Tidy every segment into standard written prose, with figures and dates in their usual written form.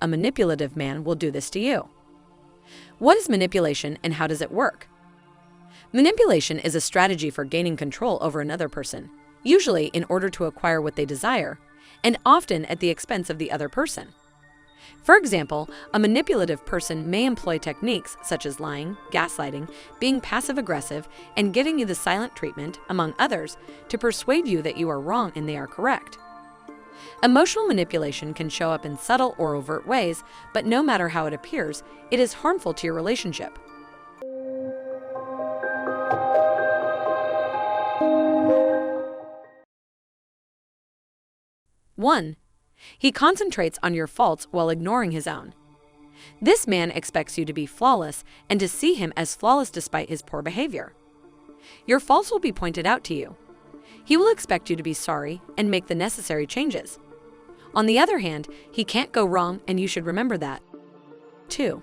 A manipulative man will do this to you. What is manipulation and how does it work? Manipulation is a strategy for gaining control over another person, usually in order to acquire what they desire, and often at the expense of the other person. For example, a manipulative person may employ techniques such as lying, gaslighting, being passive-aggressive, and giving you the silent treatment, among others, to persuade you that you are wrong and they are correct. Emotional manipulation can show up in subtle or overt ways, but no matter how it appears, it is harmful to your relationship. One, he concentrates on your faults while ignoring his own. This man expects you to be flawless and to see him as flawless despite his poor behavior. Your faults will be pointed out to you. He will expect you to be sorry and make the necessary changes. On the other hand, he can't go wrong and you should remember that. 2.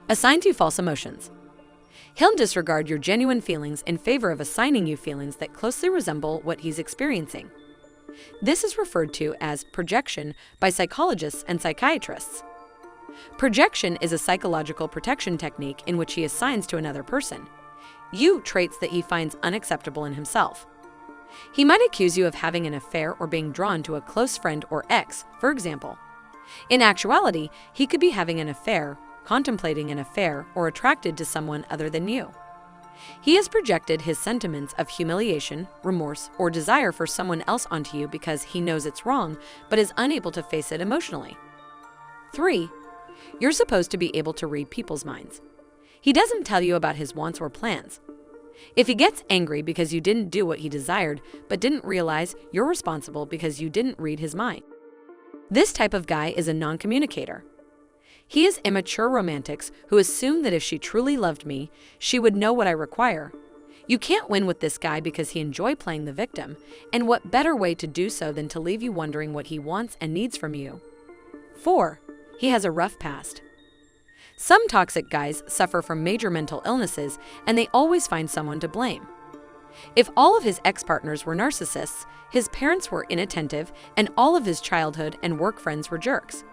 Assigns you false emotions. He'll disregard your genuine feelings in favor of assigning you feelings that closely resemble what he's experiencing. This is referred to as projection by psychologists and psychiatrists. Projection is a psychological protection technique in which he assigns to another person you traits that he finds unacceptable in himself. He might accuse you of having an affair or being drawn to a close friend or ex, for example. In actuality, he could be having an affair, contemplating an affair, or attracted to someone other than you. He has projected his sentiments of humiliation, remorse, or desire for someone else onto you because he knows it's wrong, but is unable to face it emotionally. 3. You're supposed to be able to read people's minds. He doesn't tell you about his wants or plans. If he gets angry because you didn't do what he desired, but didn't realize you're responsible because you didn't read his mind. This type of guy is a non-communicator. He is immature romantics who assume that if she truly loved me, she would know what I require. You can't win with this guy because he enjoys playing the victim, and what better way to do so than to leave you wondering what he wants and needs from you. 4. He has a rough past. Some toxic guys suffer from major mental illnesses, and they always find someone to blame. If all of his ex-partners were narcissists, his parents were inattentive, and all of his childhood and work friends were jerks.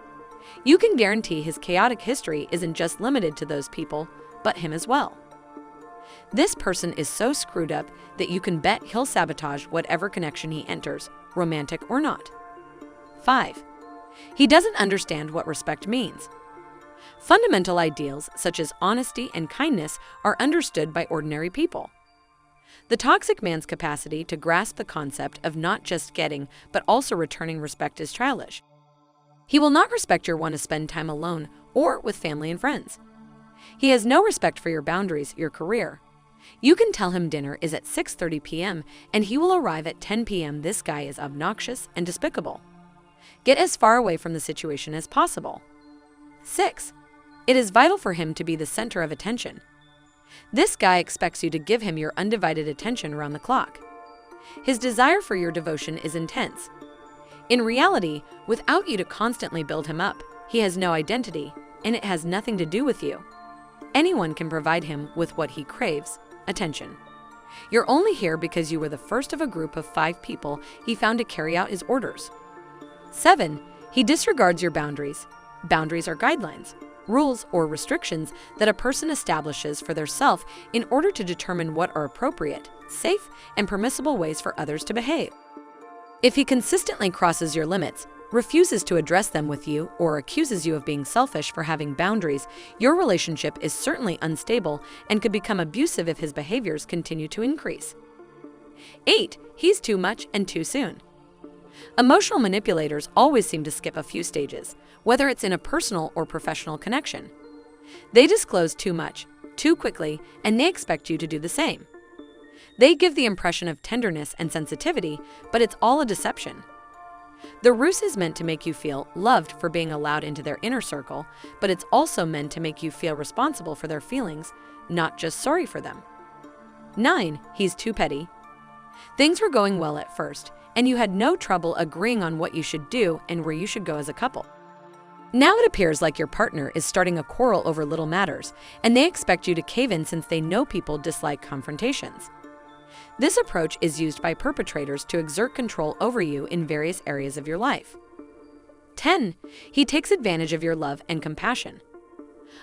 You can guarantee his chaotic history isn't just limited to those people, but him as well. This person is so screwed up that you can bet he'll sabotage whatever connection he enters, romantic or not. 5. He doesn't understand what respect means. Fundamental ideals such as honesty and kindness are understood by ordinary people. The toxic man's capacity to grasp the concept of not just getting but also returning respect is childish. He will not respect your want to spend time alone or with family and friends. He has no respect for your boundaries, your career. You can tell him dinner is at 6:30 p.m. and he will arrive at 10 p.m. This guy is obnoxious and despicable. Get as far away from the situation as possible. 6. It is vital for him to be the center of attention. This guy expects you to give him your undivided attention around the clock. His desire for your devotion is intense. In reality, without you to constantly build him up, he has no identity, and it has nothing to do with you. Anyone can provide him with what he craves, attention. You're only here because you were the first of a group of 5 people he found to carry out his orders. 7. He disregards your boundaries. Boundaries are guidelines, rules, or restrictions that a person establishes for theirself in order to determine what are appropriate, safe, and permissible ways for others to behave. If he consistently crosses your limits, refuses to address them with you, or accuses you of being selfish for having boundaries, your relationship is certainly unstable and could become abusive if his behaviors continue to increase. 8. He's too much and too soon. Emotional manipulators always seem to skip a few stages, whether it's in a personal or professional connection. They disclose too much, too quickly, and they expect you to do the same. They give the impression of tenderness and sensitivity, but it's all a deception. The ruse is meant to make you feel loved for being allowed into their inner circle, but it's also meant to make you feel responsible for their feelings, not just sorry for them. 9. He's too petty. Things were going well at first, and you had no trouble agreeing on what you should do and where you should go as a couple. Now it appears like your partner is starting a quarrel over little matters, and they expect you to cave in since they know people dislike confrontations. This approach is used by perpetrators to exert control over you in various areas of your life. 10. He takes advantage of your love and compassion.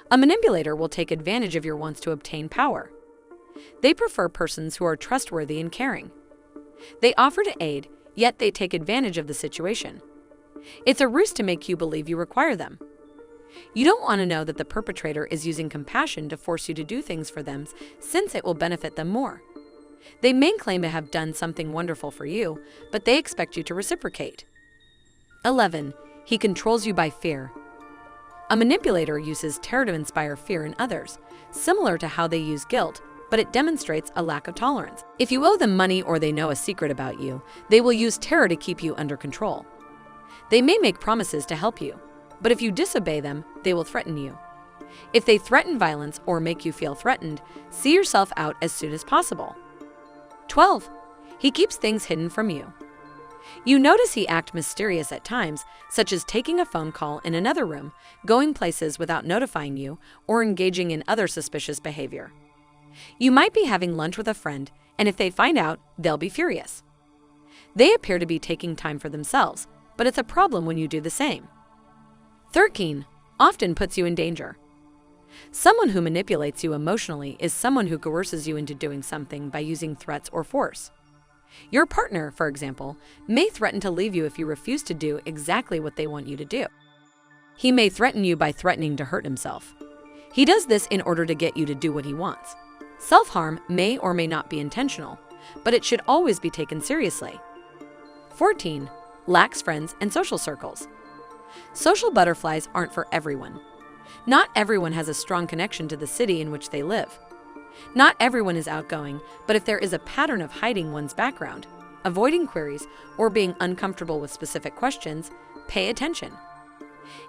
A manipulator will take advantage of your wants to obtain power. They prefer persons who are trustworthy and caring. They offer to aid, yet they take advantage of the situation. It's a ruse to make you believe you require them. You don't want to know that the perpetrator is using compassion to force you to do things for them, since it will benefit them more. They may claim to have done something wonderful for you, but they expect you to reciprocate. 11. He controls you by fear. A manipulator uses terror to inspire fear in others, similar to how they use guilt, but it demonstrates a lack of tolerance. If you owe them money or they know a secret about you, they will use terror to keep you under control. They may make promises to help you, but if you disobey them, they will threaten you. If they threaten violence or make you feel threatened, see yourself out as soon as possible. 12. He keeps things hidden from you. You notice he acts mysterious at times, such as taking a phone call in another room, going places without notifying you, or engaging in other suspicious behavior. You might be having lunch with a friend, and if they find out, they'll be furious. They appear to be taking time for themselves, but it's a problem when you do the same. 13. Often puts you in danger. Someone who manipulates you emotionally is someone who coerces you into doing something by using threats or force. Your partner, for example, may threaten to leave you if you refuse to do exactly what they want you to do. He may threaten you by threatening to hurt himself. He does this in order to get you to do what he wants. Self-harm may or may not be intentional, but it should always be taken seriously. 14. Lacks friends and social circles. Social butterflies aren't for everyone. Not everyone has a strong connection to the city in which they live. Not everyone is outgoing, but if there is a pattern of hiding one's background, avoiding queries, or being uncomfortable with specific questions, pay attention.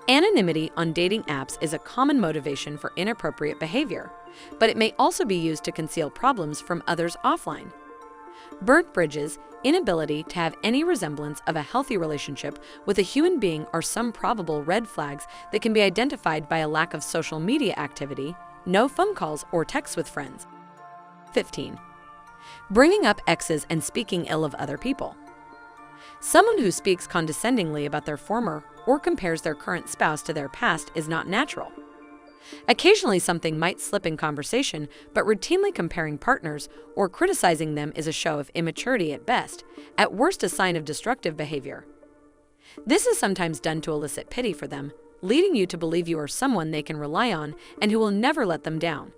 Anonymity on dating apps is a common motivation for inappropriate behavior, but it may also be used to conceal problems from others offline. Burnt bridges, inability to have any resemblance of a healthy relationship with a human being are some probable red flags that can be identified by a lack of social media activity, no phone calls or texts with friends. 15. Bringing up exes and speaking ill of other people. Someone who speaks condescendingly about their former or compares their current spouse to their past is not natural. Occasionally something might slip in conversation, but routinely comparing partners or criticizing them is a show of immaturity at best, at worst a sign of destructive behavior. This is sometimes done to elicit pity for them, leading you to believe you are someone they can rely on and who will never let them down.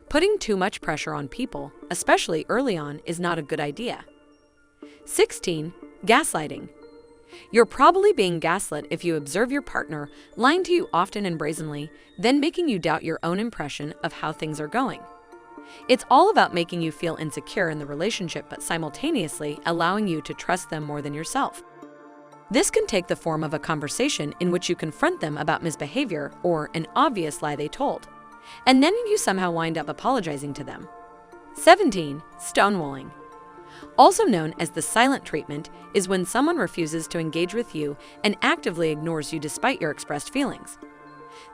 Putting too much pressure on people, especially early on, is not a good idea. 16. Gaslighting. You're probably being gaslit if you observe your partner lying to you often and brazenly, then making you doubt your own impression of how things are going. It's all about making you feel insecure in the relationship, but simultaneously allowing you to trust them more than yourself. This can take the form of a conversation in which you confront them about misbehavior or an obvious lie they told, and then you somehow wind up apologizing to them. 17. Stonewalling. Also known as the silent treatment, is when someone refuses to engage with you and actively ignores you despite your expressed feelings.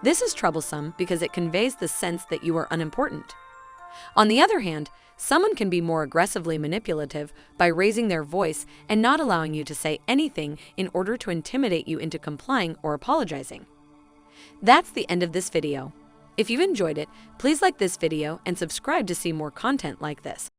This is troublesome because it conveys the sense that you are unimportant. On the other hand, someone can be more aggressively manipulative by raising their voice and not allowing you to say anything in order to intimidate you into complying or apologizing. That's the end of this video. If you've enjoyed it, please like this video and subscribe to see more content like this.